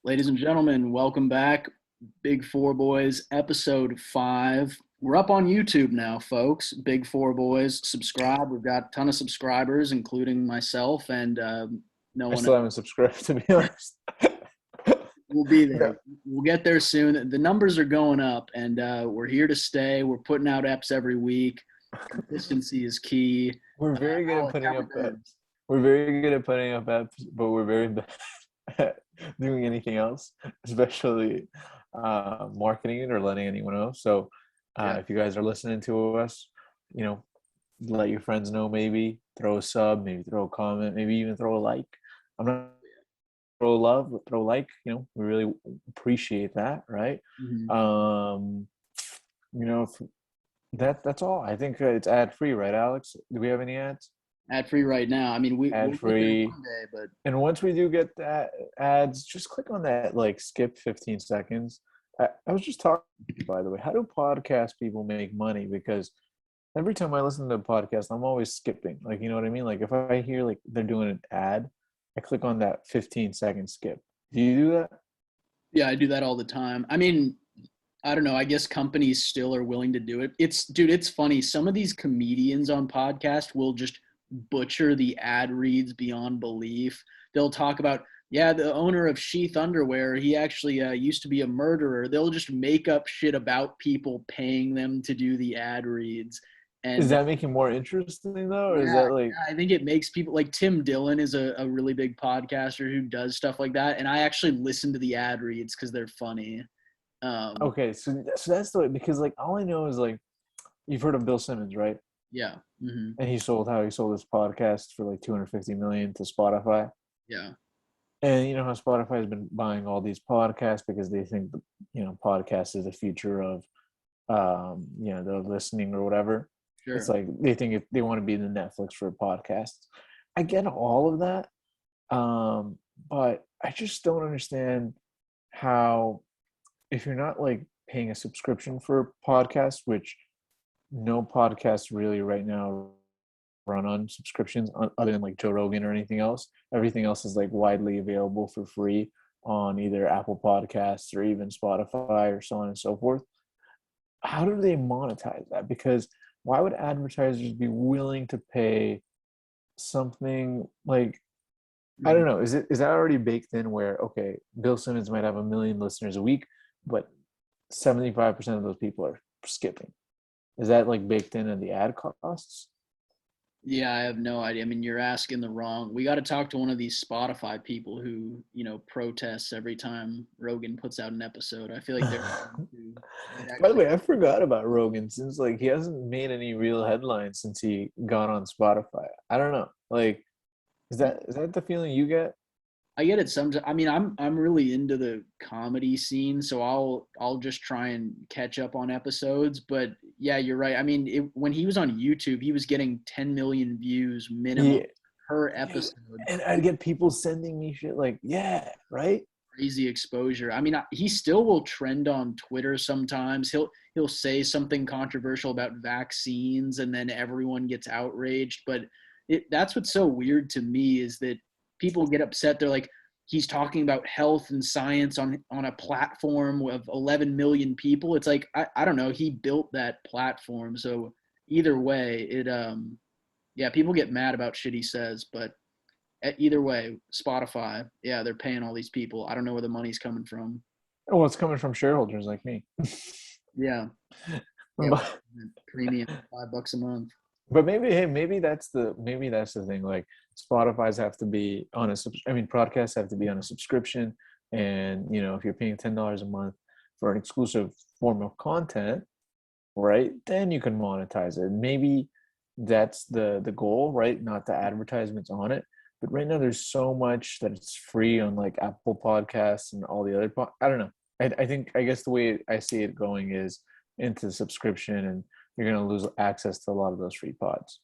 Ladies and gentlemen, welcome back. Big Four Boys, episode 5. We're up on YouTube now, folks. Big Four Boys, subscribe. We've got a ton of subscribers, including myself, and no I one still else. haven't subscribed, to be honest. We'll be there. No, We'll get there soon. The numbers are going up, and we're here to stay. We're putting out eps every week. Consistency is key. we're very good at Alex, how putting we up doing? apps. We're very good at putting up apps, but we're very bad at doing anything else, especially marketing it or letting anyone know. So Yeah. if you guys are listening to us, you know, let your friends know, maybe throw a sub, maybe throw a comment, maybe even throw a like. I'm not throw love, but throw like, we really appreciate that, right? Mhm. Um, you know, if that's all. I think it's ad free, right, Alex? Do we have any ads? Ad free right now. I mean, we'll Ad get there free. one day, but And once we do get that ads, just click on that, like skip 15 seconds. I was just talking, by the way, how do podcast people make money? Because every time I listen to a podcast, I'm always skipping. Like, you know what I mean? Like if I hear like they're doing an ad, I click on that 15-second skip. Do you do that? yeah, I do that all the time. I mean, I don't know. I guess companies still are willing to do it. It's funny. Some of these comedians on podcast will just butcher the ad reads beyond belief. They'll talk about, yeah, the owner of Sheath Underwear, he actually used to be a murderer. They'll just make up shit about people paying them to do the ad reads. Is And that making more interesting though? Or is yeah, that like, I think it makes people like Tim Dillon is a really big podcaster who does stuff like that. And I actually listen to the ad reads because they're funny. Um, okay, so that's the, because like all I know is like, you've heard of Bill Simmons, right? yeah. And he sold his podcast for like 250 million to Spotify. Yeah. And you know how Spotify has been buying all these podcasts because they think podcast is the future of the listening or whatever. It's Sure. like they think they want to be the Netflix for podcasts. I get all of that, but I just don't understand how, if you're not like paying a subscription for a podcast, which no podcasts really right now run on subscriptions other than like Joe Rogan or anything else. Everything else is like widely available for free on either Apple Podcasts or even Spotify or so on and so forth. How do they monetize that? Because why would advertisers be willing to pay something like, I Mhm. don't know, is that already baked in where, okay, Bill Simmons might have 1 million listeners a week, but 75% of those people are skipping. Is that like baked in the ad costs? Yeah, I have no idea. I mean, you're asking the wrong. We got to talk to one of these Spotify people who, protests every time Rogan puts out an episode. I feel like they're the ones who might By the actually. way, I forgot about Rogan, since like he hasn't made any real headlines since he got on Spotify. I don't know. Like, is that the feeling you get? I get it sometimes. I mean, I'm really into the comedy scene, so I'll just try and catch up on episodes. But yeah, you're right. I mean, when he was on YouTube, he was getting 10 million views minimum Yeah, per dude. episode. And I'd get people sending me shit like, yeah, right? Crazy exposure. I mean, he still will trend on Twitter sometimes. He'll say something controversial about vaccines, and then everyone gets outraged. But that's what's so weird to me is that people get upset. They're like, he's talking about health and science on a platform of 11 million people. It's like I don't know. He built that platform, so either way, yeah, people get mad about shit he says, but either way, Spotify, yeah, they're paying all these people. I don't know where the money's coming from. Well, it's coming from shareholders like me. Yeah, yeah, but premium, $5 a month. but maybe, hey, maybe that's the thing. Like Spotify's have to be on a I mean, podcasts have to be on a subscription, and if you're paying $10 a month for an exclusive form of content, right? Then you can monetize it. Maybe that's the goal, right? Not the advertisements on it. But right now, there's so much that it's free on like Apple Podcasts and all the other. I don't know. I guess the way I see it going is into subscription, and you're gonna lose access to a lot of those free pods.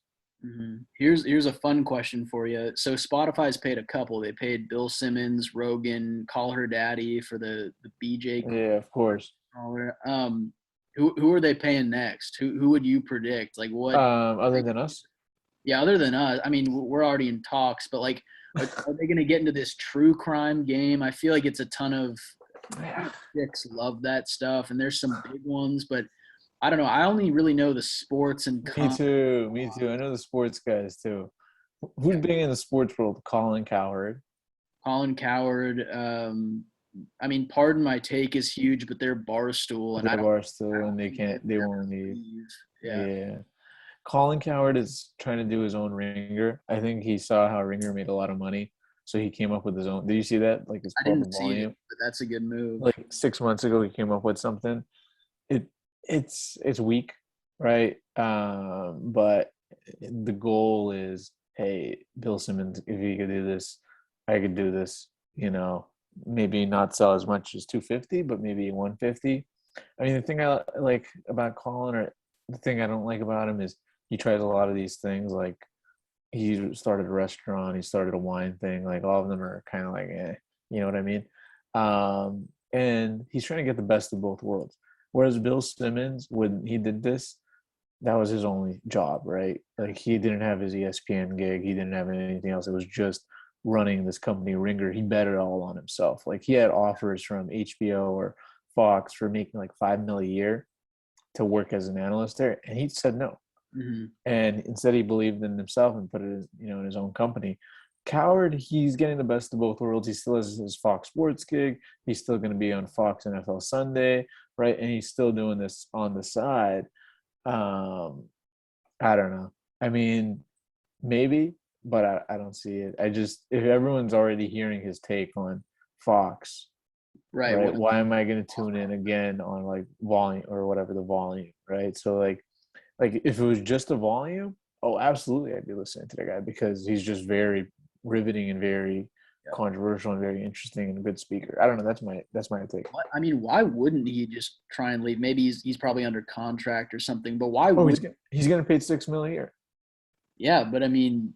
Here's a fun question for you. So Spotify's paid a couple. They paid Bill Simmons, Rogan, Call Her Daddy for the BJ Yeah, of course. caller. Who are they paying next? Who would you predict? Like what? Other than us. Yeah, other than us. I mean, we're already in talks, but like, Are they going to get into this true crime game? I feel like it's a ton of chicks love that stuff, and there's some big ones, but I don't know. I only really know the sports and Me comedy. too. Me too. I know the sports guys too. Who's Yeah, big in the sports world? Colin Cowherd. Colin Coward. I mean, Pardon My Take is huge, but they're Barstool, and They're I Barstool, and don't they think they can't. would They ever won't leave. leave. Yeah, Yeah. Colin Cowherd is trying to do his own ringer. I think he saw how Ringer made a lot of money, so he came up with his own. Did you see that? Like it's I called The didn't see it, Volume. but that's a good move. Like 6 months ago, he came up with something. It it's weak, right? But the goal is, hey, Bill Simmons, if you could do this, I could do this. You know, maybe not sell as much as 250, but maybe 150. I mean, the thing I like about Colin, or the thing I don't like about him, is he tries a lot of these things. Like he started a restaurant, he started a wine thing. Like all of them are kind of like, you know what I mean? And he's trying to get the best of both worlds. Whereas Bill Simmons, when he did this, that was his only job, right? Like he didn't have his ESPN gig, he didn't have anything else. It was just running this company Ringer. He bet it all on himself. Like he had offers from HBO or Fox for making like 5 million a year to work as an analyst there, and he said no. Hmm. And instead, he believed in himself and put it, in his own company. Coward, he's getting the best of both worlds. He still has his Fox Sports gig. He's still going to be on Fox NFL Sunday, right? And he's still doing this on the side. Um, I don't know. I mean, maybe, but I don't see it. I just, if everyone's already hearing his take on Fox, Right. right? What? Why am I going to tune in again on like volume or whatever the volume, right? So like if it was just a volume, oh, absolutely, I'd be listening to the guy because he's just very riveting and very controversial and very interesting and a good speaker. I don't know. That's my take. I mean, why wouldn't he just try and leave? Maybe he's probably under contract or something. But why Oh, would? he's gonna pay 6 million a year. Yeah, but I mean,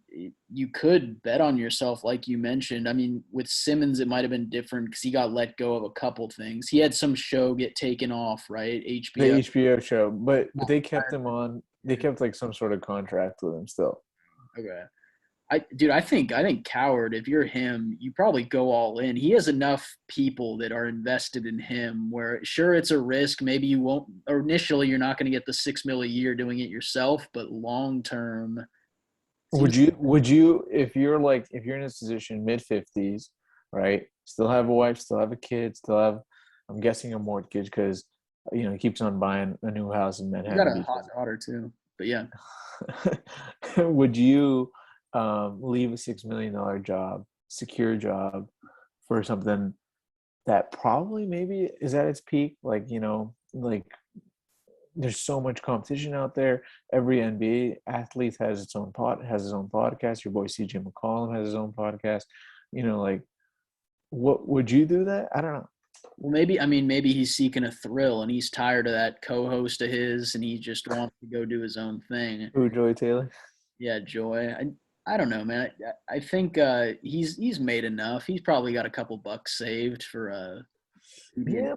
you could bet on yourself, like you mentioned. I mean, with Simmons, it might have been different because he got let go of a couple things. He had some show get taken off, right? The HBO. HBO show, but they kept him on. They kept like some sort of contract with him still. Okay. I think Coward, if you're him, you probably go all in. He has enough people that are invested in him where sure it's a risk. Maybe you won't or initially you're not going to get the 6 million a year doing it yourself, but long term seems Would you if you're in this position mid 50s, right? Still have a wife, still have a kid, still have, I'm guessing, a mortgage because he keeps on buying a new house in you got Manhattan a Beach. hot daughter too. But yeah. Would you leave a $6 million job, secure job, for something that probably maybe is at its peak? Like, like there's so much competition out there. Every NBA athlete has his own podcast. Your boy CJ McCollum has his own podcast. Like, what would you do that? I don't know. Well, maybe he's seeking a thrill and he's tired of that co-host of his and he just wants to go do his own thing. Who, Joey Taylor? Yeah, Joy. I don't know, man. I think he's made enough. He's probably got a couple bucks saved for maybe Yeah,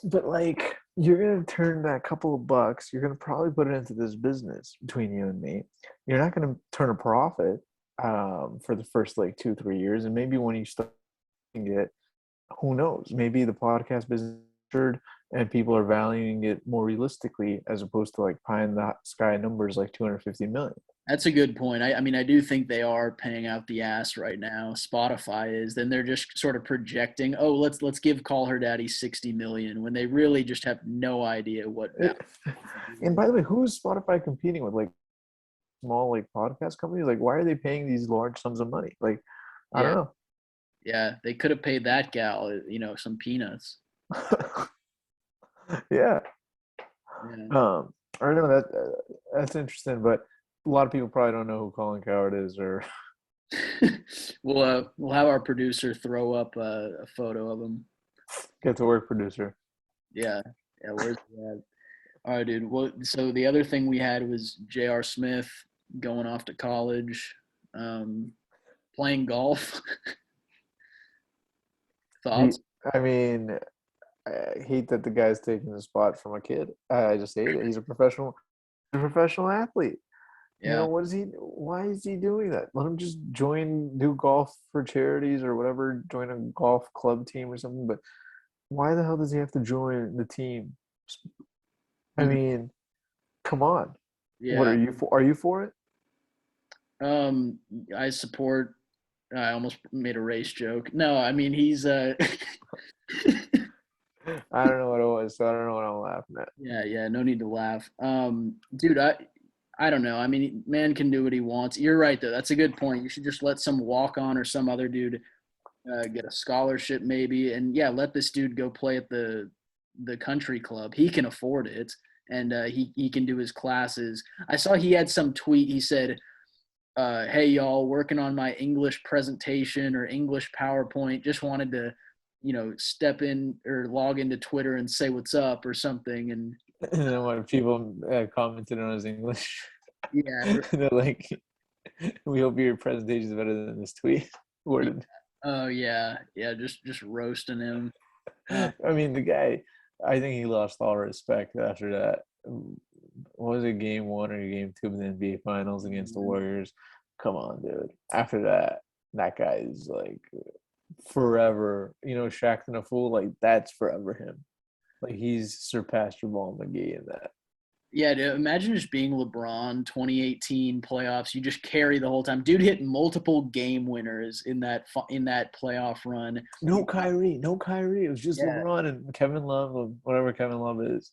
but like you're gonna turn that couple of bucks, you're gonna probably put it into this business between you and me. You're not gonna turn a profit for the first like 2-3 years, and maybe when you start it, who knows? Maybe the podcast business and people are valuing it more realistically as opposed to like pie in the sky numbers like 250 million. That's a good point. I mean, I do think they are paying out the ass right now. Spotify is. Then they're just sort of projecting, oh, let's give Call Her Daddy 60 million when they really just have no idea what value. And by the way, who is Spotify competing with? Like small like podcast companies? Like why are they paying these large sums of money? Like I Yeah, don't yeah, they could have paid that gal, some peanuts. know. Yeah. Yeah. I don't know that's interesting, but a lot of people probably don't know who Colin Coward is, or We'll have our producer throw up a photo of him. get to work, producer. Yeah, yeah. Where's that? All right, dude. Well, so the other thing we had was J.R. Smith going off to college, um, playing golf. He, Thoughts? I mean, I hate that the guy's taking the spot from a kid. I just hate it. He's a professional athlete. Yeah. what is he? Why is he doing that? Let him just do golf for charities or whatever, join a golf club team or something. But why the hell does he have to join the team? I Mhm. mean, come on. What are Yeah. you for? Are you for it? Um, I support. I almost made a race joke. No, I mean he's. I don't know what it was, so I don't know what I'm laughing at. Yeah, yeah. No need to laugh. Dude, I don't know. I mean, man can do what he wants. You're right though. That's a good point. You should just let some walk on or some other dude get a scholarship maybe, and yeah, let this dude go play at the country club. He can afford it, and he can do his classes. I saw he had some tweet. He said, "Hey y'all, working on my English presentation or English PowerPoint. Just wanted to, step in or log into Twitter and say what's up or something." And And then what people commented on his English. yeah, They're like, "We hope your presentation is better than this tweet." yeah. Worded. Oh yeah, yeah. Just roasting him. Uh, I mean, the guy. I think he lost all respect after that. What was it, game one or game two of the NBA Finals against the Warriors? Come on, dude. After that, that guy is like forever. Shaq and a fool. Like that's forever him. Like he's surpassed Jamal McGee in that. Yeah, dude, imagine just being LeBron 2018 playoffs. You just carry the whole time. Dude hit multiple game winners in that playoff run. No Kyrie, no Kyrie. It was just Yeah, LeBron and Kevin Love, or whatever Kevin Love is.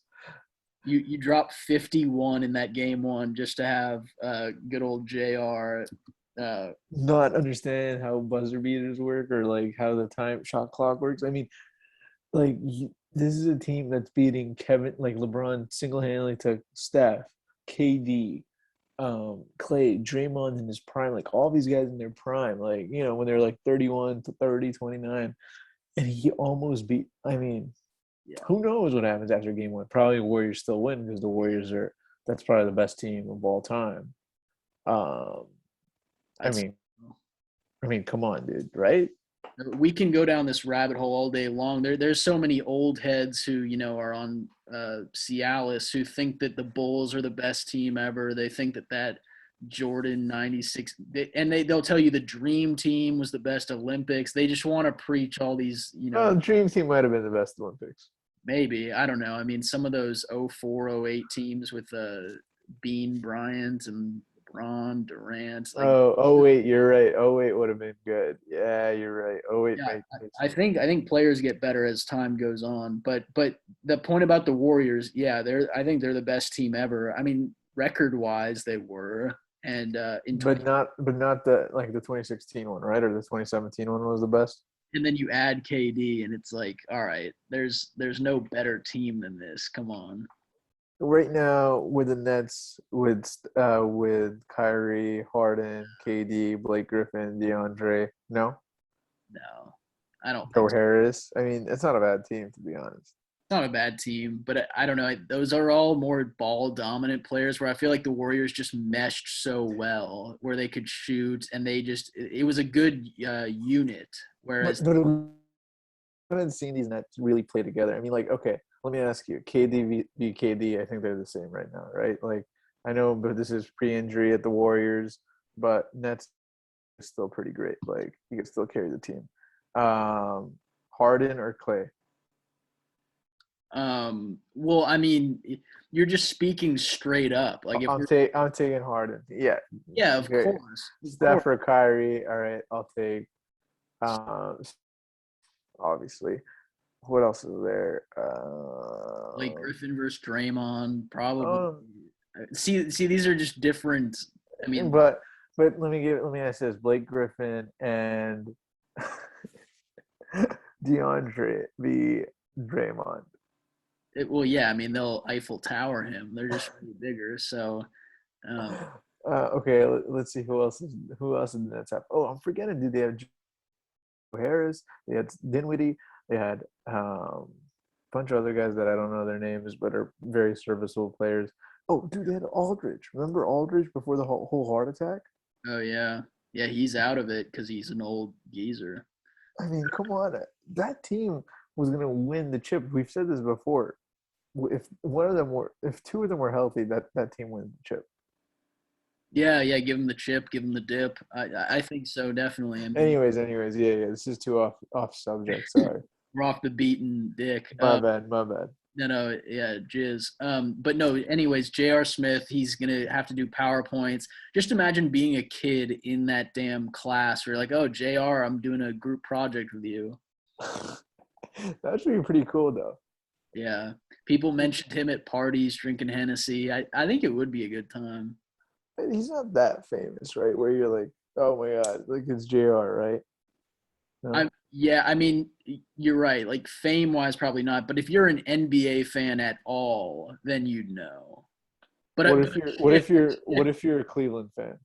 you drop 51 in that game one just to have good old JR. Not understand how buzzer beaters work or like how the time shot clock works. I mean, like this is a team that's beating Kevin, like LeBron single handedly took Steph, KD, Clay, Draymond in his prime, like all these guys in their prime, like when they're like 31 to 30, 29, and he almost beat. I mean, Yeah, who knows what happens after game one? Probably Warriors still win because the Warriors are that's probably the best team of all time. Um, I that's mean, come on, dude, right? we can go down this rabbit hole all day long. There's so many old heads who are on Cialis who think that the Bulls are the best team ever. They think that Jordan 96 and they'll tell you the dream team was the best Olympics. They just want to preach all these, Dream Team might have been the best Olympics. maybe, I don't know. I mean, some of those 04, 08 teams with Bean Bryant and LeBron Durant, like Oh wait, you're right. Oh wait would have been good. Yeah, you're right. Oh wait, yeah, Mike. I think players get better as time goes on. But the point about the Warriors, yeah, I think they're the best team ever. I mean, record wise, they were, and in 20, But not the 2016 one, right? Or the 2017 one was the best. and then you add KD, and it's like, all right, there's no better team than this. Come on, Right now with the Nets with Kyrie, Harden, KD, Blake Griffin, DeAndre. No, no, I don't Joe think so. Harris. I mean, it's not a bad team to be honest. It's not a bad team, but I don't know. Those are all more ball dominant players where I feel like the Warriors just meshed so well, where they could shoot and it was a good unit. Whereas, But I haven't seen these Nets really play together. I mean, like, okay, let me ask you, KD v KD. I think they're the same right now, right? Like, I know, but this is pre-injury at the Warriors, but Nets is still pretty great. Like, you can still carry the team. Um, Harden or Clay? well, I mean, you're just speaking straight up. Like if I'm taking Harden. Yeah. yeah, Okay. of course, Steph or Kyrie. All right, I'll take. Um, obviously. What else is there? like Griffin versus Draymond, probably. Um, See, these are just different. I mean, but let me ask this: Blake Griffin and DeAndre v. Draymond. well, yeah, I mean they'll Eiffel Tower him. They're just really bigger, so. Um, Okay, let's see who else did the Nets have. Oh, I'm forgetting. Did they have Joe Harris? They had Dinwiddie. They had a bunch of other guys that I don't know their names, but are very serviceable players. Oh, dude, they had Aldridge. Remember Aldridge before the whole heart attack? oh yeah, yeah, he's out of it because he's an old geezer. I mean, come on. That team was going to win the chip. We've said this before. If two of them were healthy, that team wins the chip. Yeah, give him the chip, give him the dip. I think so, definitely. I mean, Anyways, yeah. This is too off subject. Sorry. we're off the beaten dick. My bad. No, yeah, jizz. But no, anyways, J.R. Smith, he's gonna have to do PowerPoints. Just imagine being a kid in that damn class where you're like, oh, J.R., I'm doing a group project with you. That should be pretty cool, though. Yeah. People mentioned him at parties drinking Hennessy. I think it would be a good time. He's not that famous, right? Where you're like, oh my god, like it's JR, right? No. I mean, you're right. Like fame wise, probably not. But if you're an NBA fan at all, then you'd know. But, What but if you're yeah, what if you're a Cleveland fan?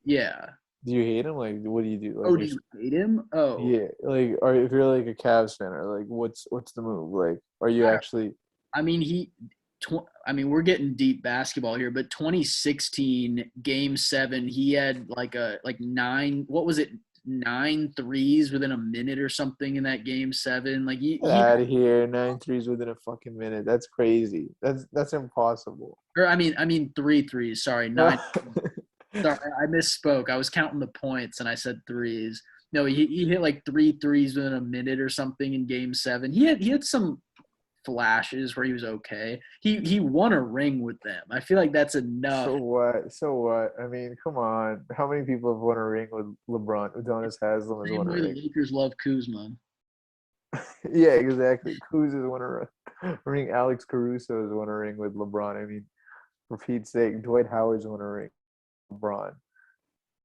yeah. Do you hate him? Like, what do you do? Like, Oh, do you hate him? Oh, yeah, like, or if you're like a Cavs fan, or like, what's the move? Like, are you I, actually? I mean, I mean, we're getting deep basketball here, but 2016 Game 7, he had like nine. What was it? 9 threes within a minute or something in that Game 7. Like Get he out of here! 9 threes within a fucking minute. That's crazy. That's impossible. or I mean 3 threes. Sorry, nine. Sorry, I misspoke. I was counting the points and I said threes. No, he hit like 3 threes within a minute or something in Game 7. He had some flashes where he was okay. He won a ring with them. I feel like that's enough. So what? So what? I mean, come on. How many people have won a ring with LeBron? Udonis Haslam has Same won a way the ring. Lakers love Kuzma. Yeah, exactly. Kuz has won a ring. Alex Caruso has won a ring with LeBron. I mean, for Pete's sake, Dwight Howard's won a ring. LeBron.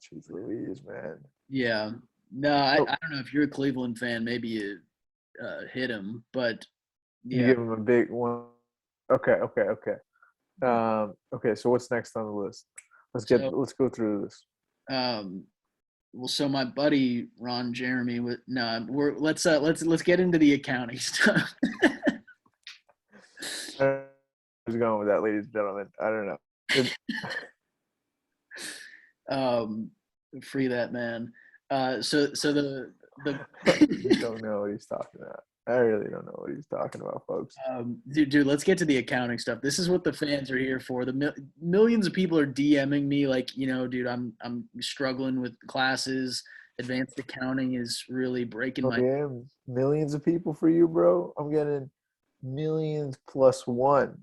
Jeez Louise, man. Yeah. No, I, Oh, I don't know if you're a Cleveland fan, maybe you hit him, but you yeah. give him a big one. Okay. Okay, so what's next on the list? So Let's go through this. um well, so my buddy Ron Jeremy with no, let's get into the accounting stuff. Who's going with that, ladies and gentlemen? I don't know. It, um Free that man. So the don't know what he's talking about. I really don't know what he's talking about, folks. dude, let's get to the accounting stuff. This is what the fans are here for. The millions of people are DMing me like, dude, I'm struggling with classes. Advanced accounting is really breaking Oh my. damn, millions of people for you, bro. I'm getting millions plus one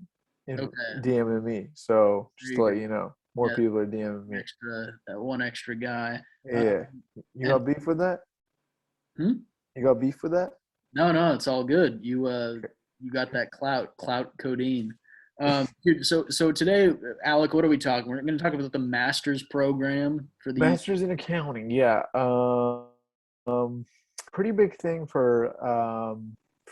in Okay, DMing me. So there just you to go. let you know, more Yeah, people are DMing me. that one extra guy. Yeah, you And got beef with that? hmm? You got beef with that? No, it's all good. You got that clout codeine. Dude, so today, Alec, what are we talking? We're going to talk about the master's program for the. Masters in accounting, yeah. Um, Pretty big thing for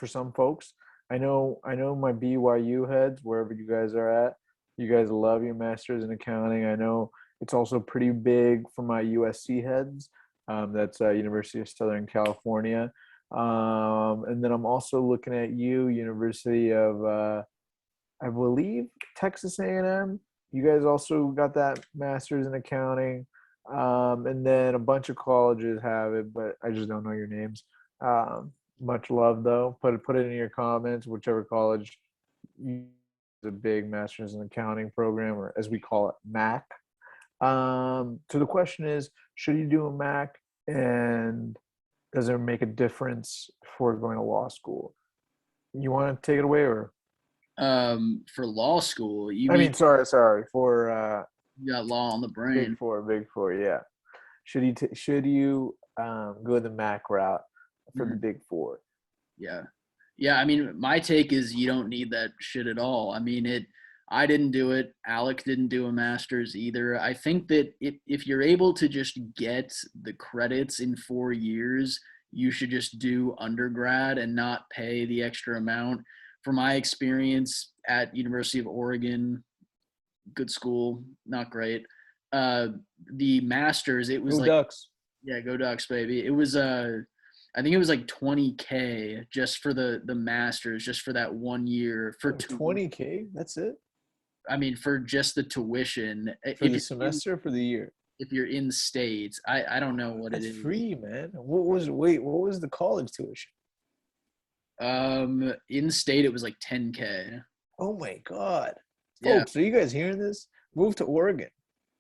some folks. I know my BYU heads, wherever you guys are at, you guys love your masters in accounting. I know it's also pretty big for my USC heads. That's University of Southern California. And then I'm also looking at University of I believe Texas A&M. You guys also got that master's in accounting. And then a bunch of colleges have it, but I just don't know your names. Much love though. Put it in your comments, whichever college you a big master's in accounting program, or as we call it, MAC. So the question is, should you do a MAC, and does it make a difference for going to law school? You want to take it away, or For law school, you I mean mean, sorry for you got law on the Big brain? Four, Big Four, yeah. Should you go the MAC route for the Mhm. Big Four? Yeah. Yeah, I mean, my take is you don't need that shit at all. I mean, I didn't do it. Alec didn't do a master's either. I think that if you're able to just get the credits in 4 years, you should just do undergrad and not pay the extra amount. From my experience at University of Oregon, good school, not great. Uh, the master's, it was Go like, Ducks. yeah, go Ducks, baby. It was I think it was like 20K just for the masters, just for that 1 year for Oh, 20K. That's it I mean for just the tuition. for the semester, for the year. If you're in state, I don't know what it That's is. free, man. What was the college tuition? In state it was like 10K. Oh my god. Yeah. Folks, are you guys hearing this? Move to Oregon.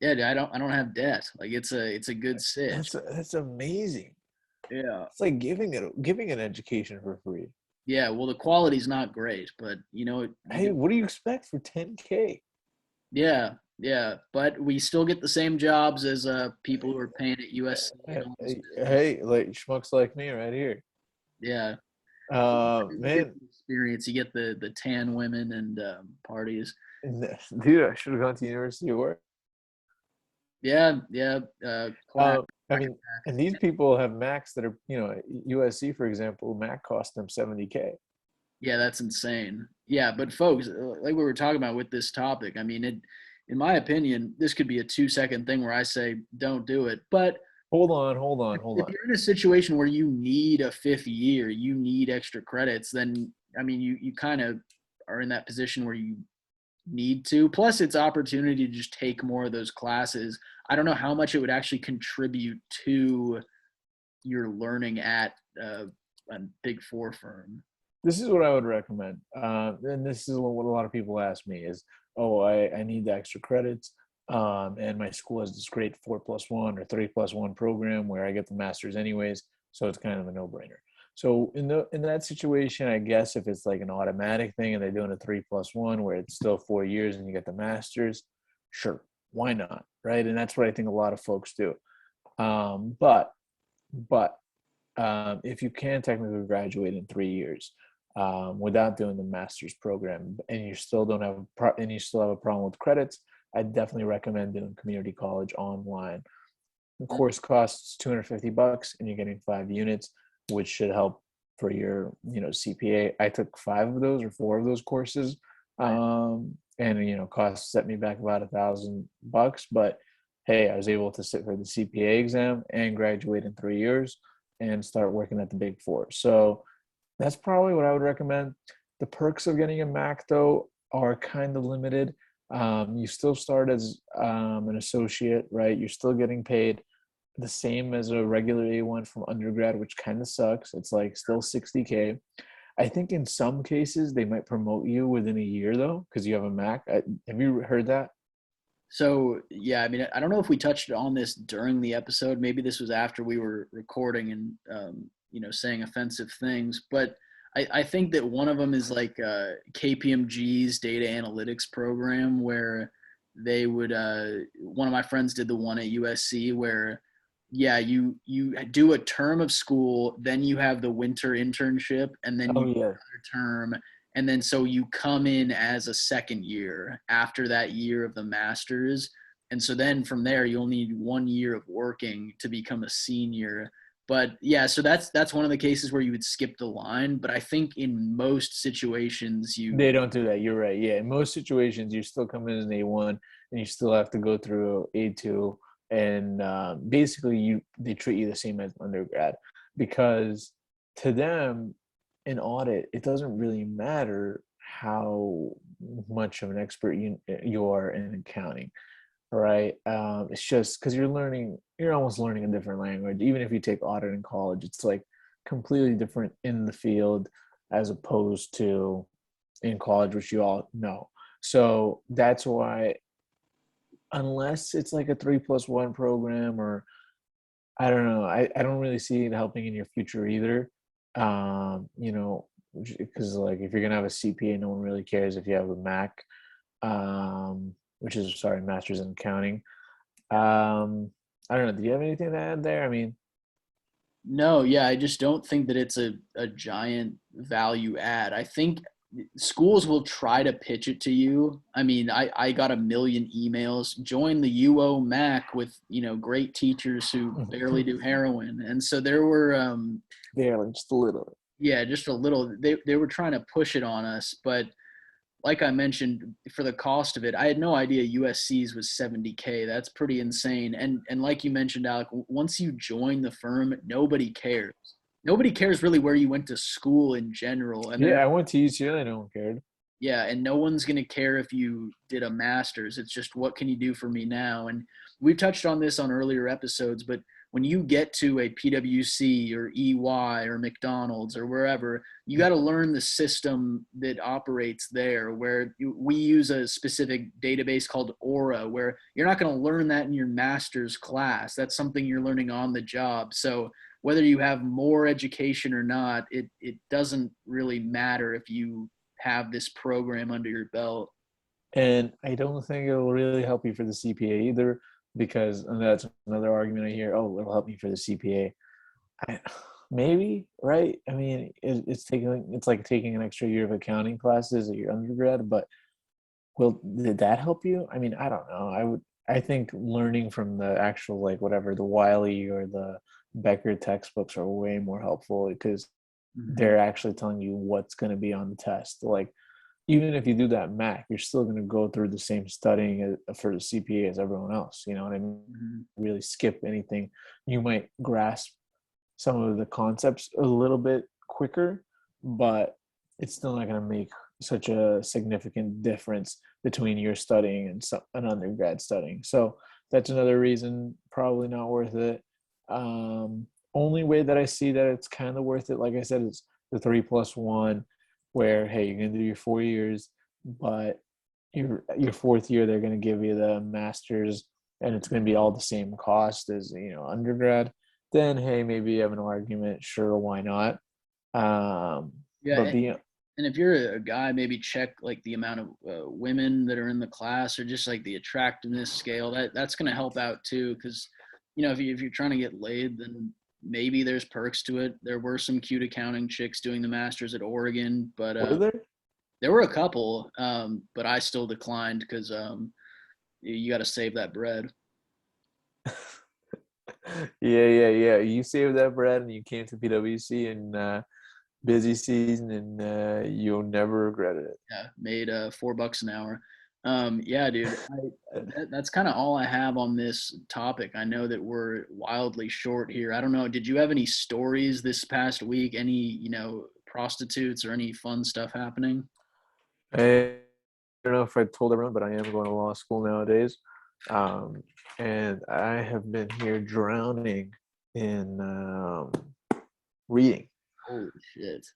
Yeah, dude, I don't have debt. Like it's a good sitch. That's amazing. Yeah. It's like giving an education for free. Yeah, well the quality's not great, but you Hey, get what do you expect for 10K? yeah, yeah, but we still get the same jobs as people who are paying at USC and all those business. Hey, like schmucks like me right here. Yeah. You get Man, the experience. You get the tan women and parties. dude, I should have gone to University of Oregon. Yeah, yeah. Class. I mean, and these people have Macs that are, USC, for example, Mac cost them 70K. Yeah, that's insane. Yeah, but folks, like we were talking about with this topic, I mean, in my opinion, this could be a 2-second thing where I say don't do it. But Hold on, hold on, hold if on. you're in a situation where you need a fifth year, you need extra credits, then I mean, you kind of are in that position where you need to. Plus, it's opportunity to just take more of those classes. I don't know how much it would actually contribute to your learning at a big four firm. This is what I would recommend. And this is what a lot of people ask me is, oh, I need the extra credits. And my school has this great 4+1 or 3+1 program where I get the master's anyways. So it's kind of a no-brainer. So in that situation, I guess if it's like an automatic thing and they're doing a 3+1 where it's still 4 years and you get the master's, sure, why not? Right. And that's what I think a lot of folks do. But if you can technically graduate in 3 years without doing the master's program, and you still don't have and you still have a problem with credits, I definitely recommend doing community college online. The course costs $250, and you're getting 5 units, which should help for your CPA. I took 5 of those or 4 of those courses, and costs set me back about $1,000. But hey, I was able to sit for the CPA exam and graduate in 3 years and start working at the Big Four. So that's probably what I would recommend. The perks of getting a Mac, though, are kind of limited. You still start as an associate, right? You're still getting paid the same as a regular A1 from undergrad, which kind of sucks. It's like still 60K. I think in some cases they might promote you within a year, though, because you have a Mac. Have you heard that? So yeah, I mean, I don't know if we touched on this during the episode. Maybe this was after we were recording and saying offensive things. But I think that one of them is like KPMG's data analytics program, where they would. One of my friends did the one at USC where, yeah, you do a term of school, then you have the winter internship, and then Oh you do yeah. another term, and then so you come in as a second year after that year of the master's, and so then from there you'll need 1 year of working to become a senior. But yeah, so that's one of the cases where you would skip the line, but I think in most situations They you don't do that. You're right. Yeah, in most situations, you still come in as an A1, and you still have to go through A2, and basically, they treat you the same as undergrad, because to them, in audit, it doesn't really matter how much of an expert you are in accounting, right? It's just because you're almost learning a different language. Even if you take audit in college, it's like completely different in the field as opposed to in college, which you all know. So that's why, unless it's like a 3+1 program, or I don't know, I don't really see it helping in your future either. Because like if you're gonna have a CPA, no one really cares if you have a Mac, which is sorry, Master's in Accounting. I don't know. Do you have anything to add there? I mean, no, yeah, I just don't think that it's a giant value add. I think schools will try to pitch it to you. I mean, I got a million emails. Join the UO Mac with great teachers who barely do heroin, and so there were barely, just a little. yeah, just a little. They were trying to push it on us, but like I mentioned, for the cost of it, I had no idea USC's was 70K. That's pretty insane. And like you mentioned, Alec, once you join the firm, nobody cares. Nobody cares really where you went to school in general. And Yeah, there, I went to UCLA. No one cared. yeah, and no one's gonna care if you did a master's. It's just what can you do for me now? And we've touched on this on earlier episodes, but when you get to a PwC or EY or McDonald's or wherever, you got to learn the system that operates there, where we use a specific database called Aura, where you're not going to learn that in your master's class. That's something you're learning on the job. So whether you have more education or not, it doesn't really matter if you have this program under your belt. And I don't think it'll really help you for the CPA either, because and that's another argument I hear. Oh, it'll help me for the CPA. Maybe, right? I mean, it's like taking an extra year of accounting classes at your undergrad, but did that help you? I mean, I don't know. I think learning from the actual, like, whatever, the Wiley or the Becker textbooks are way more helpful because Mhm. they're actually telling you what's going to be on the test. Like, even if you do that Mac, you're still going to go through the same studying for the CPA as everyone else. You know what I mean? Mhm. Really skip anything. You might grasp some of the concepts a little bit quicker, but it's still not going to make such a significant difference between your studying and an undergrad studying. So that's another reason probably not worth it. Only way that I see that it's kind of worth it, like I said, is the 3+1, where hey, you're gonna do your 4 years, but your fourth year they're gonna give you the master's, and it's gonna be all the same cost as undergrad. Then hey, maybe you have an argument. Sure, why not? Yeah, But be and if you're a guy, maybe check like the amount of women that are in the class, or just like the attractiveness scale. That's going to help out too, because if you're trying to get laid, then maybe there's perks to it. There were some cute accounting chicks doing the masters at Oregon, but were there? there were a couple, but I still declined because you got to save that bread. Yeah. You saved that bread and you came to PwC in busy season, and you'll never regret it. Yeah, made $4 an hour. Yeah, dude, that's kind of all I have on this topic. I know that we're wildly short here. I don't know. Did you have any stories this past week? Any, prostitutes or any fun stuff happening? I don't know if I told everyone, but I am going to law school nowadays. Um, and I have been here drowning in reading. Holy shit.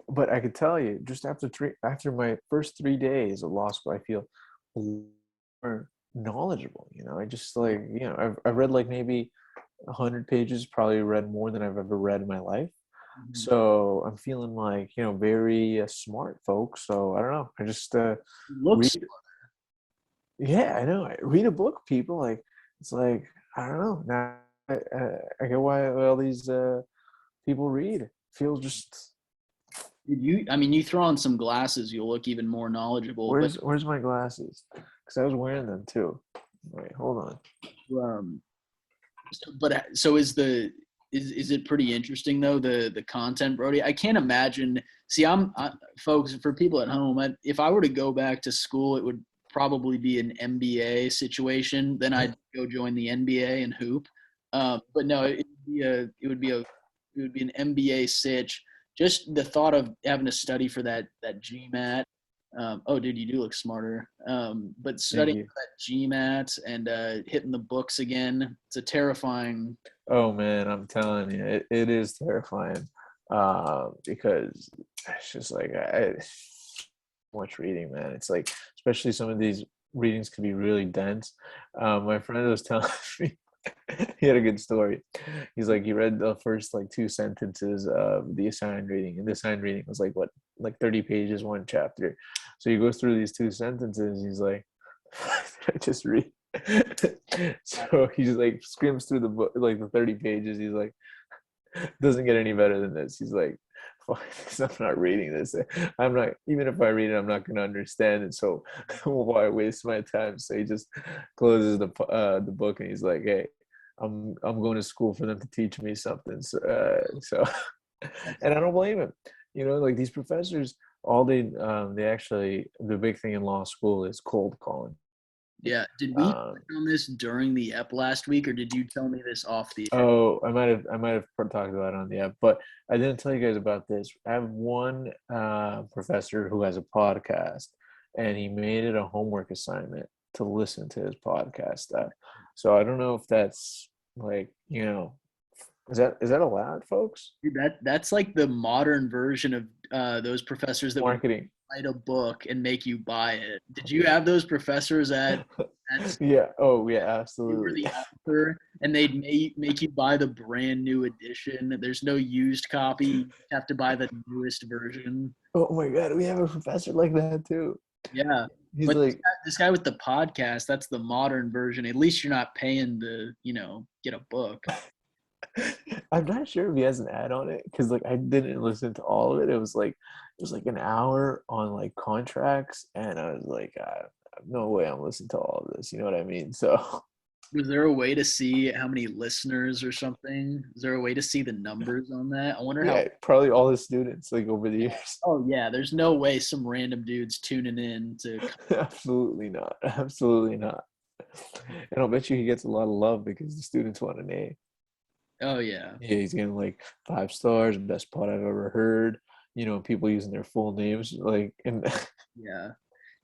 But I could tell you, just after my first 3 days of law school, I feel more knowledgeable. I just like I've read like maybe 100 pages, probably read more than I've ever read in my life. Mhm. So I'm feeling like very smart, folks. So I don't know. I just Looks. read. Yeah, I know. I read a book, people. Like it's like I don't know. Now I get why all these people read. Feel just I mean, you throw on some glasses, you'll look even more knowledgeable. But where's my glasses? Because I was wearing them too. Wait, hold on. um, so is it pretty interesting though, the content, Brody? I can't imagine. See, folks, for people at home, if I were to go back to school, it would probably be an MBA situation. Then I'd go join the NBA and hoop. But no, it would be an MBA sitch. Just the thought of having to study for that GMAT. Oh, dude, you do look smarter. But Thank studying you. for that GMAT and hitting the books again, it's a terrifying. Oh man, I'm telling you, it is terrifying. Because it's just like much reading, man. It's like, especially some of these readings can be really dense. My friend was telling me he had a good story. He's like, he read the first like two sentences of the assigned reading, and the assigned reading was like what, like 30 pages, one chapter. So he goes through these two sentences. He's like, I just read. So he's like skims through the book, like the 30 pages. He's like, doesn't get any better than this. He's like, I'm not reading this. I'm not, even if I read it, I'm not going to understand it. So why waste my time? So he just closes the book and he's like, hey, I'm going to school for them to teach me something. So and I don't blame him. Like these professors, all they actually, the big thing in law school is cold calling. Yeah. Did we Um, touch on this during the ep last week, or did you tell me this off the air? Oh, I might have talked about it on the app, but I didn't tell you guys about this. I have one professor who has a podcast, and he made it a homework assignment to listen to his podcast. So I don't know if that's like Is that allowed, folks? Dude, that's like the modern version of those professors that would Marketing. write a book and make you buy it. Did you have those professors at Yeah. Oh, yeah. they were Absolutely. the author and they'd make you buy the brand new edition? There's no used copy. You have to buy the newest version. Oh my God, we have a professor like that too. Yeah. He's But like, this guy with the podcast, that's the modern version. At least you're not paying to, get a book. I'm not sure if he has an ad on it because like I didn't listen to all of it. It was like an hour on like contracts, and I was like, no way I'm listening to all of this. You know what I mean? So Was there a way to see how many listeners or something? Is there a way to see the numbers on that? I wonder how. yeah, probably all the students like over the years. Oh yeah, there's no way some random dude's tuning in to. Absolutely not. Absolutely not. And I'll bet you he gets a lot of love because the students want an A. Oh yeah, Yeah, he's getting like 5 stars, best pod I've ever heard. People using their full names, like, and yeah,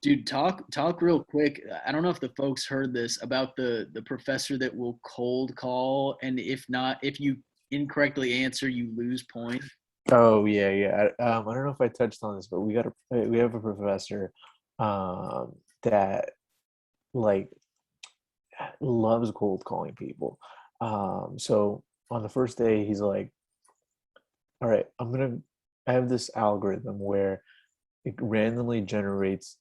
dude. Talk real quick. I don't know if the folks heard this about the professor that will cold call, and if not, if you incorrectly answer, you lose points. oh yeah, yeah. I don't know if I touched on this, but we have a professor that like loves cold calling people. So on the first day, he's like, "All right, I have this algorithm where it randomly generates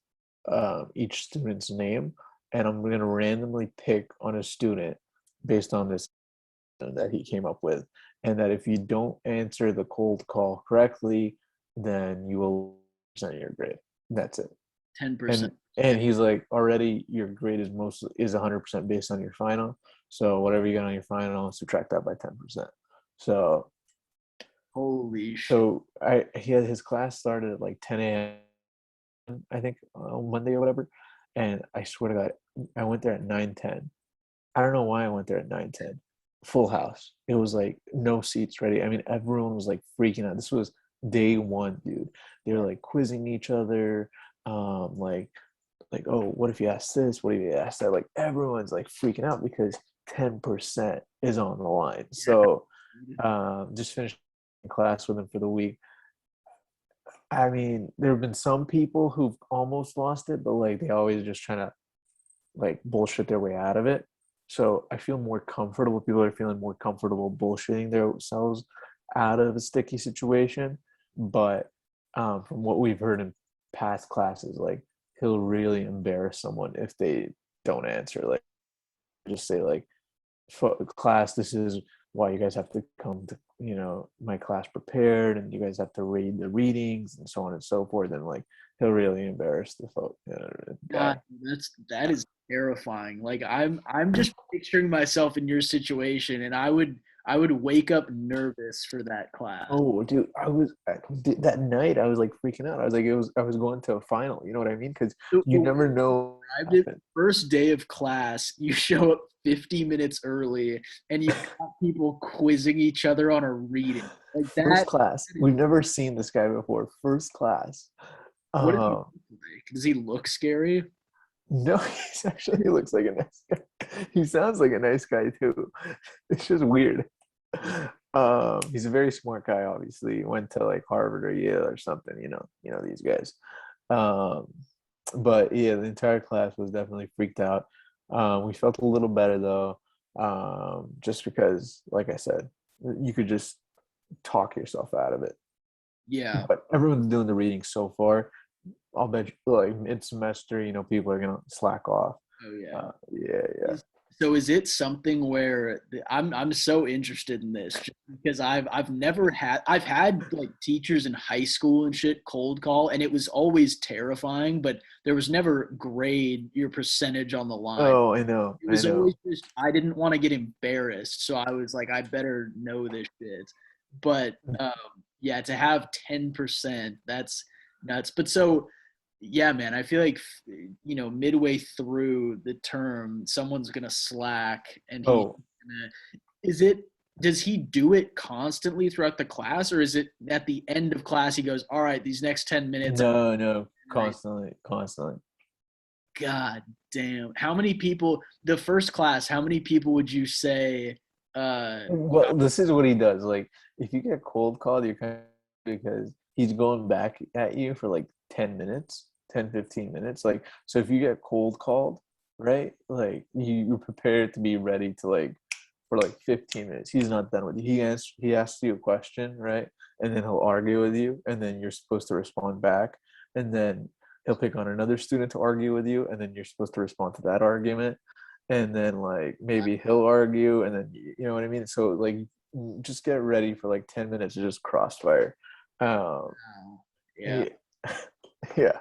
each student's name, and I'm gonna randomly pick on a student based on this that he came up with, and that if you don't answer the cold call correctly, then you will percent your grade. That's it. 10%. And he's like, already your grade is 100% based on your final. So whatever you got on your final, subtract that by 10%. So Holy shit. so I he had his class started at like 10 a.m. I think on Monday or whatever, and I swear to God, I went there at 9:10. I don't know why I went there at 9:10. Full house. It was like no seats ready. I mean, everyone was like freaking out. This was day one, dude. They were like quizzing each other. Like, oh, what if you ask this? What if you ask that? Like everyone's like freaking out because 10% is on the line. Yeah. So just finished class with him for the week. I mean, there have been some people who've almost lost it, but like they always just trying to like bullshit their way out of it. So I feel more comfortable. People are feeling more comfortable bullshitting themselves out of a sticky situation. But from what we've heard in past classes, like he'll really embarrass someone if they don't answer. Like just say like, class, this is why you guys have to come to my class prepared, and you guys have to read the readings and so on and so forth. And like he'll really embarrass the guy. God, that is terrifying. Like I'm just picturing myself in your situation, and I would wake up nervous for that class. Oh, dude, that night. I was like freaking out. I was like, I was going to a final. You know what I mean? Because The you way never you know described what it, happened. first day of class, you show up 50 minutes early, and you've got people quizzing each other on a reading like First that. class. We've never seen this guy before. First class. What does he Uh, look like? Does he look scary? no, he looks like a nice guy. He sounds like a nice guy too. It's just weird. He's a very smart guy. Obviously, he went to like Harvard or Yale or something. These guys. Um, but yeah, the entire class was definitely freaked out. We felt a little better though, just because, like I said, you could just talk yourself out of it. Yeah. But everyone's doing the reading so far. I'll bet you, like mid semester, people are gonna slack off. Oh yeah. Yeah, yeah. So is it something where I'm so interested in this just because I've had like teachers in high school and shit cold call, and it was always terrifying, but there was never grade your percentage on the line. Oh, I know, It I was always know. just I didn't want to get embarrassed, so I was like I better know this shit. But yeah, to have 10%, that's nuts. But so yeah, man, I feel like midway through the term, someone's gonna slack, and he's Oh, gonna. Is it? Does he do it constantly throughout the class, or is it at the end of class he goes, "All right, these next 10 minutes." no, no, I, constantly, constantly. God damn, how many people? The first class, how many people would you say Well, this is what he does. Like, if you get cold called, you're kind of because he's going back at you for like 10 minutes, 10, 15 minutes. Like, so if you get cold called, right? Like, you're prepared to be ready to like for like 15 minutes. He's not done with you. He asks you a question, right? And then he'll argue with you, and then you're supposed to respond back. And then he'll pick on another student to argue with you, and then you're supposed to respond to that argument. And then like maybe he'll argue, and then you know what I mean? So like just get ready for like 10 minutes of just crossfire. Um Yeah. yeah. Yeah.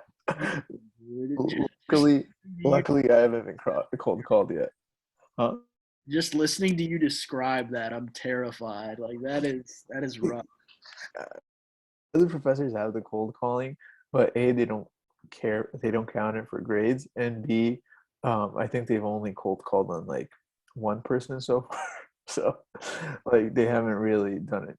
Luckily, You- luckily I haven't been cold called yet. Huh? Just listening to you describe that, I'm terrified. Like that is rough. Other professors have the cold calling, but A, they don't care, they don't count it for grades, and B, I think they've only cold called on like one person so far. So like they haven't really done it.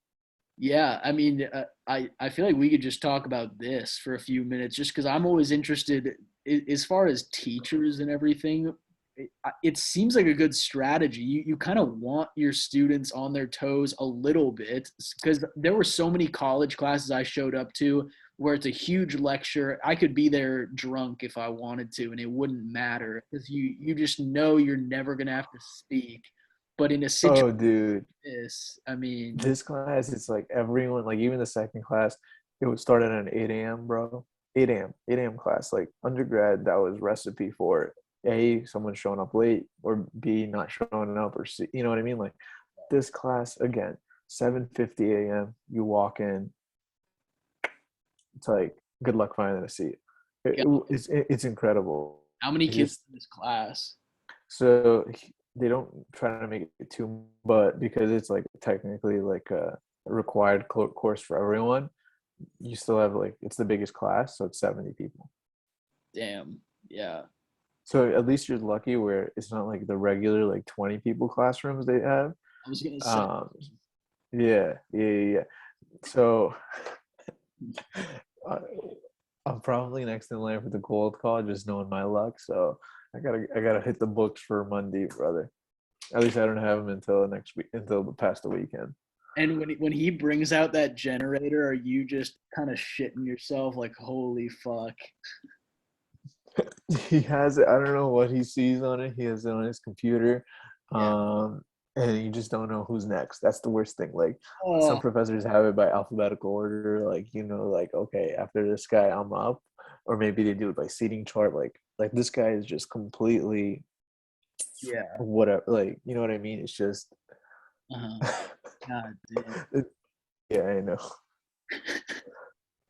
Yeah, I mean, I feel like we could just talk about this for a few minutes, just because I'm always interested as far as teachers and everything. It seems like a good strategy. You kind of want your students on their toes a little bit, because there were so many college classes I showed up to where it's a huge lecture. I could be there drunk if I wanted to, and it wouldn't matter because you just know you're never gonna have to speak. But in a situation Oh, dude, like this, I mean, this class, it's like everyone, like even the second class, it would start at an 8 a.m., bro. 8 a.m. class. Like undergrad, that was recipe for A, someone showing up late, or B, not showing up, or C, you know what I mean? Like this class, again, 7:50 a.m., you walk in, it's like, good luck finding a seat. yeah, It's incredible. how many It's kids just in this class? so they don't try to make it too, but because it's like technically like a required course for everyone, you still have like it's the biggest class, so it's 70 people. Damn. Yeah. So at least you're lucky where it's not like the regular like 20 people classrooms they have. I was gonna say. Um, yeah, yeah, yeah. Yeah. So I, I'm probably next in line for the cold call, just knowing my luck. So I gotta hit the books for Monday, brother. At least I don't have them until next week, until past the weekend. And when he brings out that generator, are you just kind of shitting yourself like, holy fuck? He has it. I don't know what he sees on it. He has it on his computer, Yeah. um, and you just don't know who's next. That's the worst thing. Like some Oh, professors have it by alphabetical order. Like like okay, after this guy, I'm up, or maybe they do it by seating chart. Like this guy is just completely yeah. whatever. Like you know what I mean? It's just Uh-huh. God damn. yeah, I know.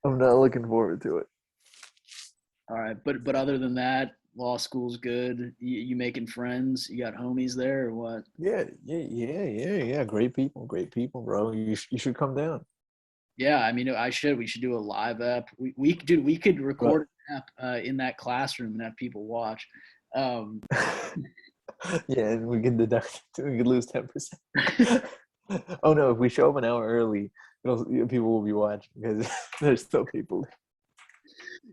I'm not looking forward to it. All right, but other than that, law school's good. You making friends? You got homies there or what? Yeah, yeah, yeah, yeah, yeah. Great people, bro. You should come down. Yeah, I mean, I should. We should do a live app. Dude, we could But record an app in that classroom and have people watch. Um, yeah, and we can deduct. We could lose 10%. Oh no! If we show up an hour early, people will be watching because there's still people.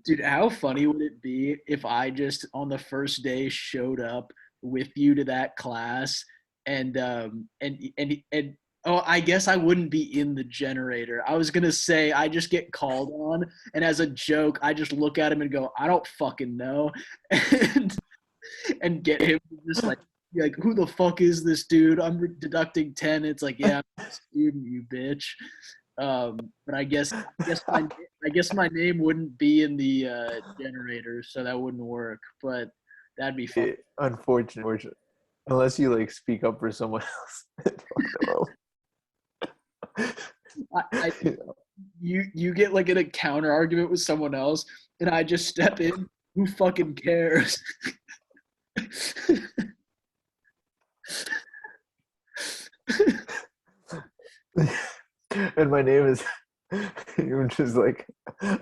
Dude, how funny would it be if I just on the first day showed up with you to that class and oh, I guess I wouldn't be in the generator. I was gonna say I just get called on, and as a joke, I just look at him and go, I don't fucking know, and and get him to just like be like, who the fuck is this dude? I'm deducting 10. It's like, yeah, I'm a student, you bitch. But I guess my name wouldn't be in the generator, so that wouldn't work. But that'd be fun. Unfortunate. Unless you like speak up for someone else. Fuck them I up. you get like in a counter argument with someone else, and I just step in. Who fucking cares? And my name is you're just like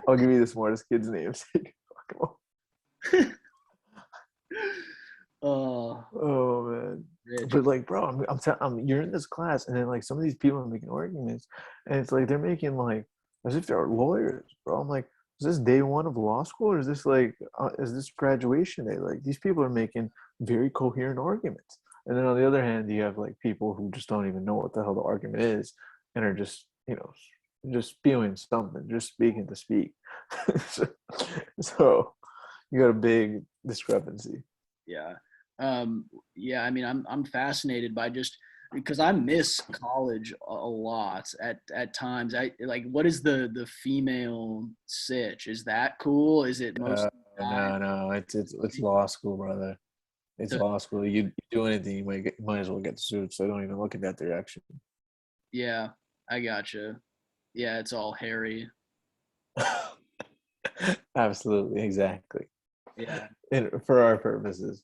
I'll give you the smartest kid's name so you can fuck 'em up. Oh, Oh man. Rich. But like, bro, you're in this class, and then like some of these people are making arguments, and it's like they're making like as if they're lawyers, bro. I'm like, is this day one of law school, or is this like is this graduation day? Like these people are making very coherent arguments. And then on the other hand, you have like people who just don't even know what the hell the argument is and are just, just spewing something, just speaking to speak. so, so you got a big discrepancy. Yeah. Yeah, I mean, I'm fascinated by just because I miss college a lot at times. I like what is the female sitch? Is that cool? Is it Uh, mostly guys? no, it's law school, brother. It's So, law school. You do anything, you might as well get sued. So don't even look in that direction. yeah, I gotcha. Yeah, it's all hairy. Absolutely, exactly. Yeah. And for our purposes.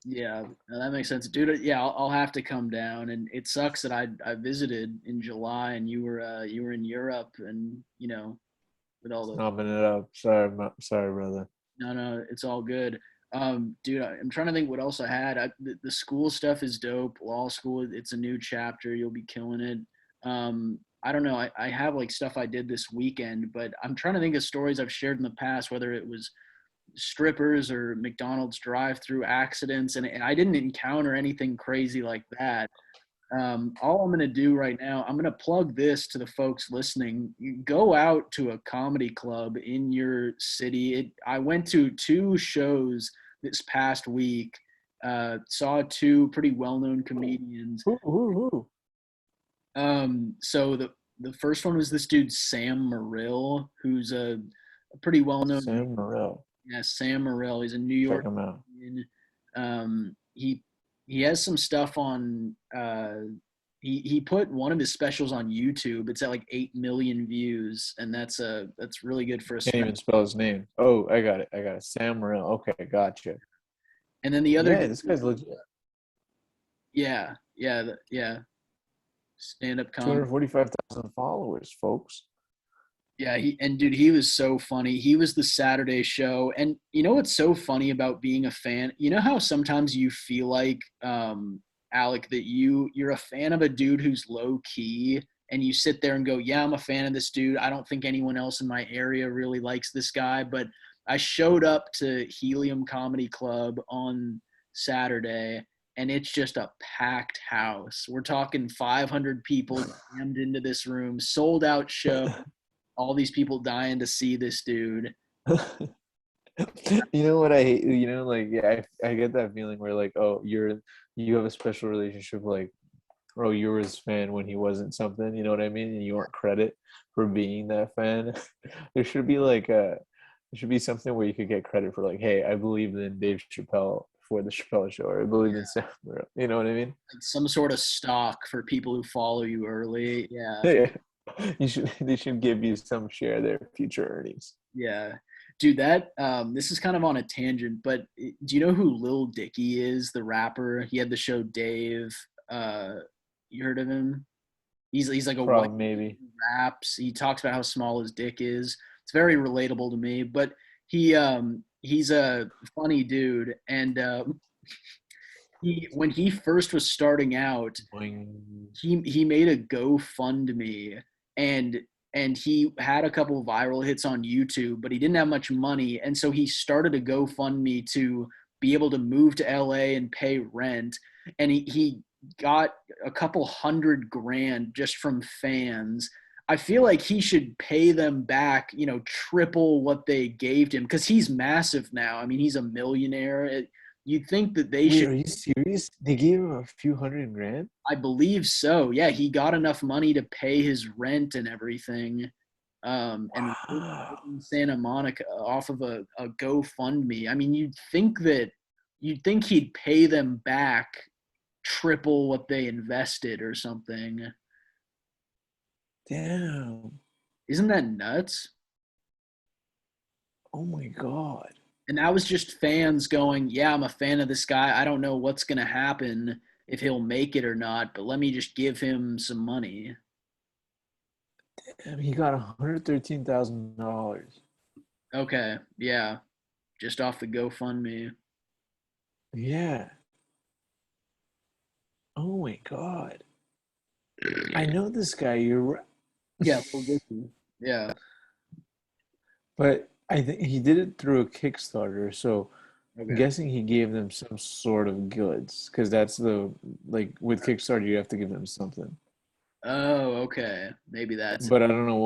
Yeah, no, that makes sense, dude. Yeah, I'll have to come down, and it sucks that I visited in July, and you were in Europe, and with all the Snubbing it up. Sorry, sorry, brother. no, it's all good. Dude, I'm trying to think what else I had. The school stuff is dope. Law school, it's a new chapter. You'll be killing it. I don't know. I have like stuff I did this weekend, but I'm trying to think of stories I've shared in the past, whether it was strippers or McDonald's drive-through accidents, and I didn't encounter anything crazy like that. All I'm going to do right now, I'm going to plug this to the folks listening. You go out to a comedy club in your city. I went to two shows this past week. Saw two pretty well-known comedians. Who? So the first one was this dude Sam Morrill, who's a pretty well-known. Sam Morril. Yeah, Sam Morrill. He's a New Check York him out. comedian. He has some stuff on. He put one of his specials on YouTube. It's at like 8 million views, and that's really good for a Can't special. even spell his name. Oh, I got it. Sam Morril. Okay, gotcha. And then the other, Yeah, this guy's legit. yeah, stand up comedy. 245,000 followers, folks. Yeah, dude, he was so funny. He was the Saturday show, and you know what's so funny about being a fan? You know how sometimes you feel like, Alec, that you're a fan of a dude who's low key, and you sit there and go, "Yeah, I'm a fan of this dude. I don't think anyone else in my area really likes this guy." But I showed up to Helium Comedy Club on Saturday, and it's just a packed house. We're talking 500 people jammed into this room, sold out show, all these people dying to see this dude. You know what I hate? Like, yeah, I get that feeling where like, oh, you have a special relationship, like, oh, you were his fan when he wasn't something, you know what I mean? And you want credit for being that fan. There should be something where you could get credit for like, hey, I believed in Dave Chappelle before the Chappelle show, or I believed in Sam Morril. You know what I mean? Like some sort of stock for people who follow you early. Yeah. Yeah. They should give you some share of their future earnings. Yeah. Dude, this is kind of on a tangent, but do you know who Lil Dicky is, the rapper? He had the show Dave. Uh, you heard of him? He's like a white Probably maybe. raps. He talks about how small his dick is. It's very relatable to me, but he's a funny dude, and he when he first was starting out, Boing. he made a GoFundMe, and he had a couple of viral hits on YouTube, but he didn't have much money, and so he started a GoFundMe to be able to move to LA and pay rent, and he got a couple hundred grand just from fans. I feel like he should pay them back, triple what they gave him because he's massive now. I mean, he's a millionaire. You'd think that they Wait, should. are you serious? They gave him a few hundred grand? I believe so. Yeah, he got enough money to pay his rent and everything, and live Wow. in Santa Monica off of a GoFundMe. I mean, you'd think he'd pay them back triple what they invested or something. Damn. Isn't that nuts? Oh my God. And that was just fans going, "Yeah, I'm a fan of this guy. I don't know what's gonna happen if he'll make it or not, but let me just give him some money." Damn, he got $113,000. Okay, yeah, just off the GoFundMe. Yeah. Oh my God. I know this guy, you're right. Yeah, Lil Dicky. Yeah. But I think he did it through a Kickstarter. So I'm Okay. guessing he gave them some sort of goods because that's the like with Kickstarter you have to give them something. Oh, okay. Maybe that's it. But I don't know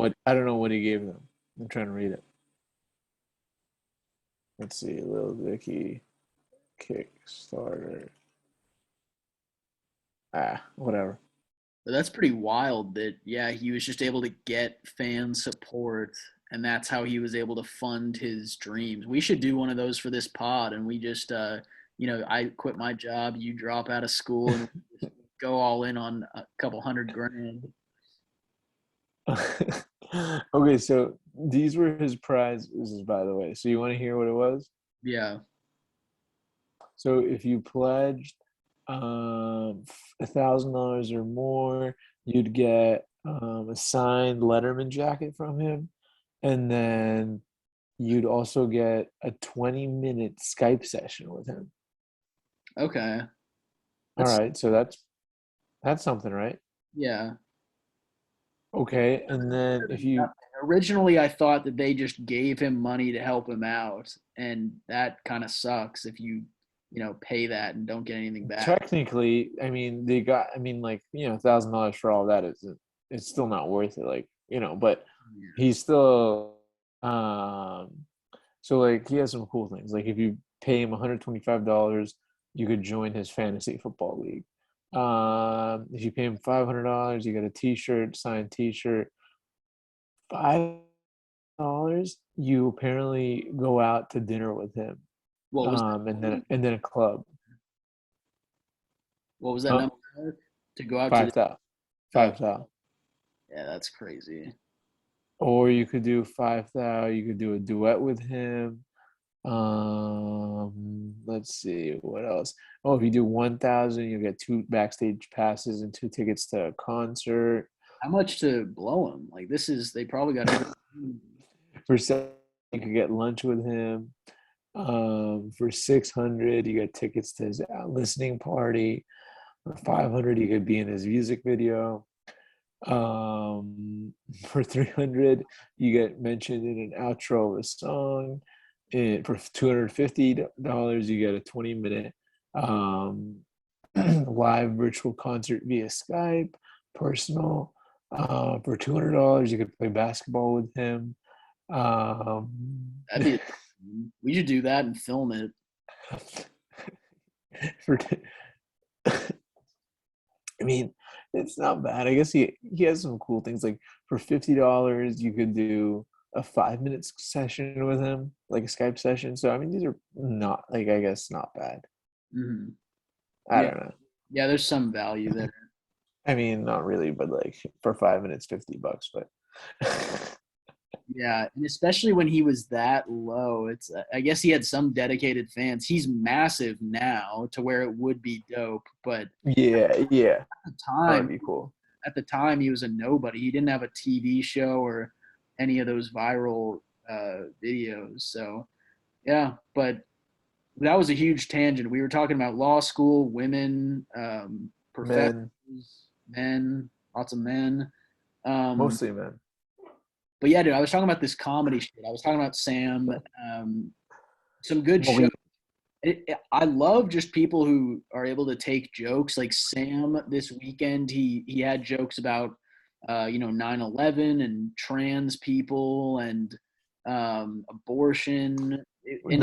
what he gave them. I'm trying to read it. Let's see, Lil Dicky Kickstarter. Whatever. But that's pretty wild that, yeah, he was just able to get fan support, and that's how he was able to fund his dreams. We should do one of those for this pod, and we just, I quit my job, you drop out of school, and we just go all in on a couple hundred grand. Okay, so these were his prizes, by the way. So you want to hear what it was? Yeah. So if you pledged $1,000 or more, you'd get a signed Letterman jacket from him, and then you'd also get a 20-minute Skype session with him. Okay. All That's, right, so that's something, right? yeah. Okay, and then if you Originally, I thought that they just gave him money to help him out, and that kind of sucks if you pay that and don't get anything back. technically, I mean, they got, I mean, like, $1,000 for all that is, it's still not worth it, like, but Yeah. he's still, um, so like, he has some cool things. Like, if you pay him $125, you could join his fantasy football league. If you pay him $500, you get a T-shirt, signed T-shirt. $5, you apparently go out to dinner with him, What was and then a club. what was that Huh? number to go out to the? 5,000. Oh, 5,000. yeah, that's crazy. Or you could do 5,000. You could do a duet with him. Let's see what else. Oh, if you do 1,000, you get 2 backstage passes and 2 tickets to a concert. How much to blow him? Like this is they probably got every. For 7, you could get lunch with him. For 600, you get tickets to his listening party. For 500, you could be in his music video. For 300, you get mentioned in an outro of a song. And for $250, you get a 20-minute um, live virtual concert via Skype, personal. For $200, you could play basketball with him. Um, That'd be. We should do that and film it. for I mean, it's not bad. I guess he has some cool things. Like for $50, you could do a 5 minute session with him, like a Skype session. So I mean, these are not like I guess not bad. Hmm. I Yeah, don't know. yeah. There's some value there. I mean, not really, but like for 5 minutes, $50. But Yeah, and especially when he was that low, it's I guess he had some dedicated fans. He's massive now to where it would be dope, but yeah, yeah, at the that'd time, be cool. he was a nobody. He didn't have a TV show or any of those viral videos. So yeah, but that was a huge tangent. We were talking about law school, women, professors, Men, men, lots of men. Um, mostly men. but yeah, dude, I was talking about this comedy shit. I was talking about Sam. Um, some good Well, shows. we I love just people who are able to take jokes. Like Sam this weekend, he had jokes about 9/11 and trans people and abortion. And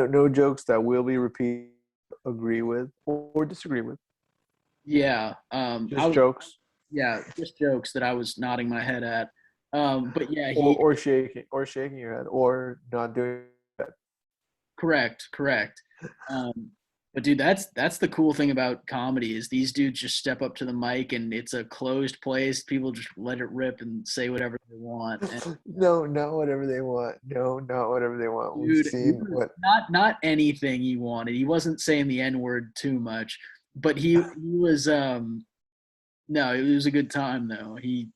no jokes that will be repeated, agree with or disagree with. yeah, I Just was jokes. yeah just jokes that I was nodding my head at. But yeah, he Or shaking your head or not doing that. correct. Um, but dude, that's the cool thing about comedy is these dudes just step up to the mic and it's a closed place. People just let it rip and say whatever they want. And No, not whatever they want. No, not whatever they want. We've dude, he seen was what not anything he wanted. He wasn't saying the N word too much, but he was no, it was a good time though. He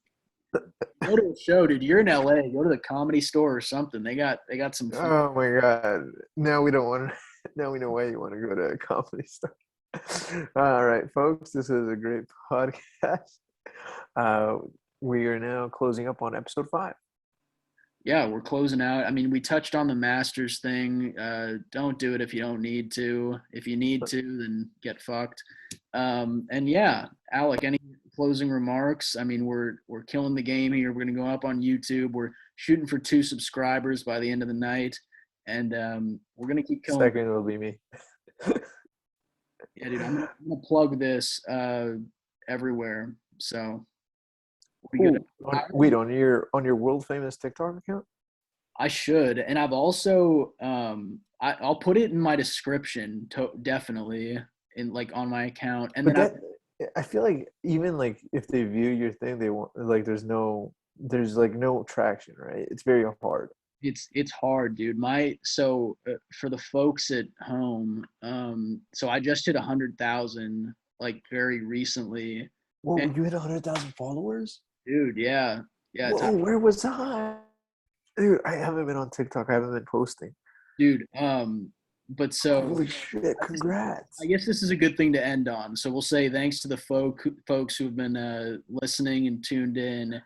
go to a show, dude. You're in LA. Go to the Comedy Store or something. They got some food. oh my god. Now we don't want to now we know why you want to go to a comedy store. All right, folks, this is a great podcast. Uh we are now closing up on episode 5. Yeah, we're closing out. I mean, we touched on the Masters thing. Don't do it if you don't need to. If you need to, then get fucked. And yeah, Alec, any closing remarks? I mean, we're killing the game here. We're gonna go up on YouTube. We're shooting for 2 subscribers by the end of the night, and we're gonna keep killing. Second will be me. Yeah, dude, I'm gonna plug this everywhere. So we'll be good. Ooh, wait, on your world famous TikTok account? I should, and I've also I'll put it in my description, definitely in like on my account, and But then I feel like even like if they view your thing, they want like there's like no traction, right? It's very hard. it's hard, dude. For the folks at home, so I just hit 100,000 like very recently, Whoa, and you hit 100,000 followers? dude, yeah, yeah, Whoa, where was I? Dude, I haven't been on TikTok. I haven't been posting. dude. But so Holy shit! I Congrats. guess this is a good thing to end on. So we'll say thanks to the folks who've been listening and tuned in.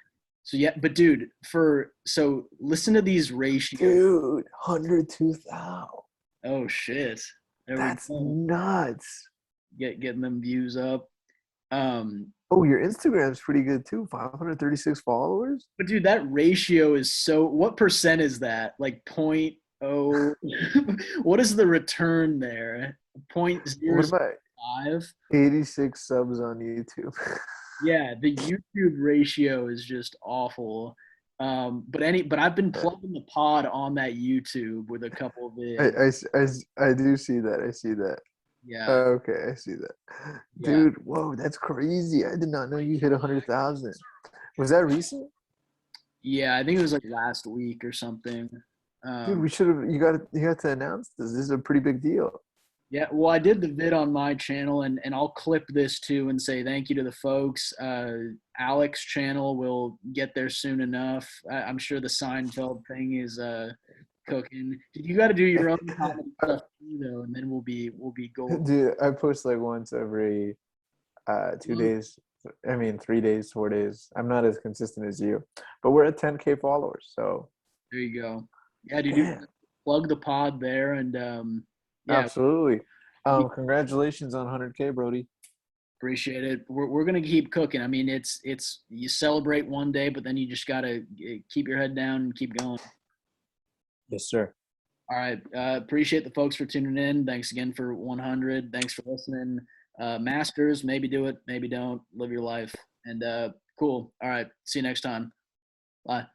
So yeah, but dude, listen to these ratios. Dude, 102,000. Oh shit, there we That's go. nuts. Getting them views up. Um, Oh, your Instagram's pretty good too. 536 followers. but dude, that ratio is so. What percent is that? Like point oh. What is the return there? Point zero What about five. 86 subs on YouTube? Yeah, the YouTube ratio is just awful. But I've been plugging the pod on that YouTube with a couple of vids. I do see that. I see that. Yeah, Okay, I see that. yeah, Dude, whoa, that's crazy. I did not know you hit 100,000. Was that recent? yeah. I think it was like last week or something. Dude, Um, we should have you got to announce this. This is a pretty big deal. yeah, well, I did the vid on my channel, and I'll clip this too and say thank you to the folks. Alex's channel will get there soon enough. I'm sure the Seinfeld thing is cooking. You got to do your own comedy stuff too, though, and then we'll be gold. Dude, I post like once every 2 days. I mean 3 days, 4 days. I'm not as consistent as you. But we're at 10K followers, so There you go. Yeah, dude, damn. plug the pod there, and yeah, Absolutely. we Congratulations on 100K, Brody. appreciate it. We're gonna keep cooking. I mean, it's you celebrate one day, but then you just gotta keep your head down and keep going. Yes, sir. All right, appreciate the folks for tuning in. Thanks again for 100. Thanks for listening. Masters, maybe do it, maybe don't. Live your life, and cool. All right, see you next time. Bye.